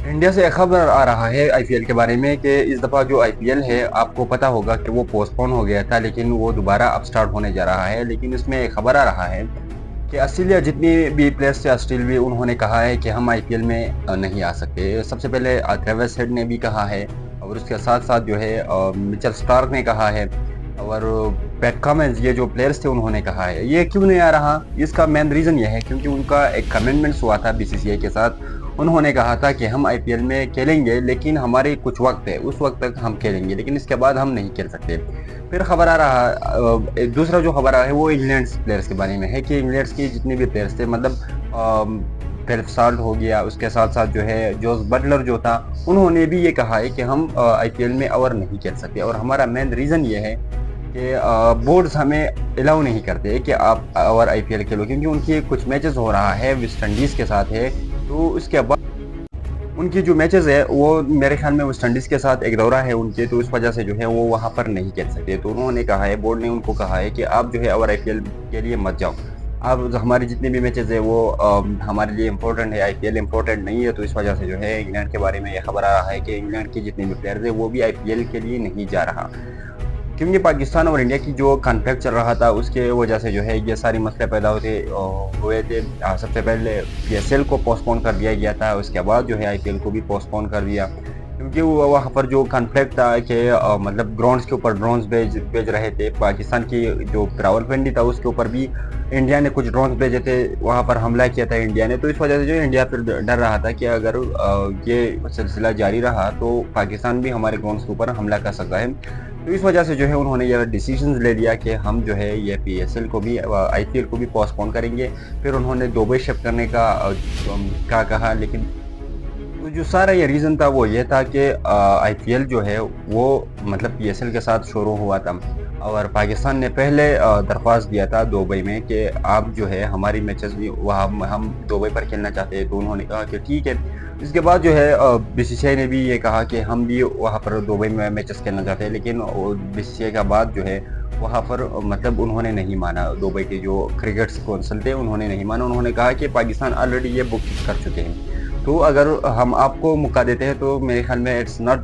India سے ایک خبر آ رہا ہے آئی پی ایل کے بارے میں کہ اس دفعہ جو آئی پی ایل ہے آپ کو پتا ہوگا کہ وہ پوسٹ پون ہو گیا تھا، لیکن وہ دوبارہ اب سٹارٹ ہونے جا رہا ہے۔ لیکن اس میں ایک خبر آ رہا ہے کہ آسٹریلیا جتنی بھی پلیئرس تھے آسٹریلوی، انہوں نے کہا ہے کہ ہم آئی پی ایل میں نہیں آ سکتے۔ سب سے پہلے ٹریوس ہیڈ نے بھی کہا ہے، اور اس کے ساتھ ساتھ جو ہے مچل سٹارک نے کہا ہے، اور پیٹ کامنز، یہ جو پلیئرس تھے انہوں نے کہا ہے۔ یہ کیوں نہیں آ رہا؟ اس کا مین ریزن یہ ہے کیونکہ ان کا ایک کمنٹمنٹس ہوا تھا بی سی سی آئی کے ساتھ۔ انہوں نے کہا تھا کہ ہم آئی پی ایل میں کھیلیں گے، لیکن ہمارے کچھ وقت ہے، اس وقت تک ہم کھیلیں گے، لیکن اس کے بعد ہم نہیں کھیل سکتے۔ پھر خبر آ رہا دوسرا جو خبر آ رہا ہے وہ انگلینڈ پلیئرس کے بارے میں ہے کہ انگلینڈ کے جتنے بھی پلیئرس تھے، مطلب فلپ سالٹ ہو گیا، اس کے ساتھ ساتھ جو ہے جوز بٹلر جو تھا، انہوں نے بھی یہ کہا ہے کہ ہم آئی پی ایل میں اور نہیں کھیل سکتے۔ اور ہمارا مین ریزن یہ ہے کہ بورڈز ہمیں الاؤ نہیں کرتے کہ آپ اور آئی پی ایل کھیلو، کیونکہ ان کی کچھ میچز ہو رہا ہے ویسٹ انڈیز کے ساتھ ہے، تو اس کے بعد ان کی جو میچز ہے وہ میرے خیال میں ویسٹ انڈیز کے ساتھ ایک دورہ ہے ان کے، تو اس وجہ سے جو ہے وہ وہاں پر نہیں کھیل سکتے۔ تو انہوں نے کہا ہے، بورڈ نے ان کو کہا ہے کہ آپ جو ہے اور آئی پی ایل کے لیے مت جاؤ، اب ہماری جتنی بھی میچز ہے وہ ہمارے لیے امپورٹنٹ ہے، آئی پی ایل امپورٹنٹ نہیں ہے۔ تو اس وجہ سے جو ہے انگلینڈ کے بارے میں یہ خبر آ رہا ہے کہ انگلینڈ کے جتنے بھی پلیئرز ہیں وہ بھی آئی پی ایل کے لیے نہیں جا رہا، کیونکہ پاکستان اور انڈیا کی جو کانفلکٹ چل رہا تھا اس کے وجہ سے جو ہے یہ ساری مسئلے پیدا ہوئے تھے۔ سب سے پہلے پی ایس ایل کو پوسٹ پون کر دیا گیا تھا، اس کے بعد جو ہے آئی پی ایل کو بھی پوسٹ پون کر دیا، کیونکہ وہاں پر جو کانفلکٹ تھا کہ مطلب گراؤنڈز کے اوپر ڈرونز بھیج رہے تھے۔ پاکستان کی جو راول پنڈی تھا اس کے اوپر بھی انڈیا نے کچھ ڈرونز بھیجے تھے، وہاں پر حملہ کیا تھا انڈیا نے۔ تو اس وجہ سے جو انڈیا پھر ڈر رہا تھا کہ اگر یہ سلسلہ جاری رہا تو پاکستان بھی ہمارے گراؤنڈز کے اوپر حملہ کر سکتا ہے۔ تو اس وجہ سے جو ہے انہوں نے یہ ڈیسیژنز لے لیا کہ ہم جو ہے یہ پی ایس ایل کو بھی آئی پی ایل کو بھی پوسٹ پون کریں گے۔ پھر انہوں نے دبئی شفٹ کرنے کا کہا، لیکن تو جو سارا یہ ریزن تھا وہ یہ تھا کہ آئی پی ایل جو ہے وہ مطلب پی ایس ایل کے ساتھ شروع ہوا تھا، اور پاکستان نے پہلے درخواست دیا تھا دبئی میں کہ آپ جو ہے ہماری میچز بھی وہاں ہم دبئی پر کھیلنا چاہتے ہیں۔ تو انہوں نے کہا کہ ٹھیک ہے۔ اس کے بعد جو ہے بی سی سی آئی نے بھی یہ کہا کہ ہم بھی وہاں پر دبئی میں میچز کھیلنا چاہتے ہیں، لیکن بی سی سی آئی کا بعد جو ہے وہاں پر مطلب انہوں نے نہیں مانا، دبئی کے جو کرکٹ کونسل تھے انہوں نے نہیں مانا۔ انہوں نے کہا کہ پاکستان آلریڈی یہ بک کر چکے ہیں، تو اگر ہم آپ کو موقع دیتے ہیں تو میرے خیال میں اٹس ناٹ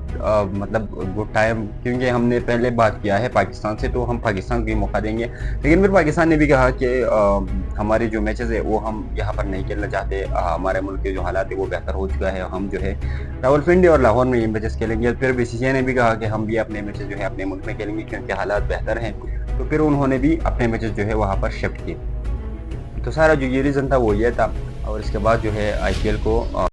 مطلب گڈ ٹائم، کیونکہ ہم نے پہلے بات کیا ہے پاکستان سے، تو ہم پاکستان کو بھی موقع دیں گے۔ لیکن پھر پاکستان نے بھی کہا کہ ہماری جو میچز ہے وہ ہم یہاں پر نہیں کھیلنا چاہتے، ہمارے ملک کے جو حالات ہے وہ بہتر ہو چکا ہے، ہم جو ہے راولپنڈی اور لاہور میں یہ میچز کھیلیں گے۔ پھر بی سی سی آئی نے بھی کہا کہ ہم بھی اپنے میچز جو ہے اپنے ملک میں کھیلیں گے کیونکہ حالات بہتر ہیں، تو پھر انہوں نے بھی اپنے میچز جو ہے وہاں پر شفٹ کیے۔ تو سارا جو یہ ریزن تھا وہ یہ تھا، اور اس کے بعد جو ہے آئی پی ایل کو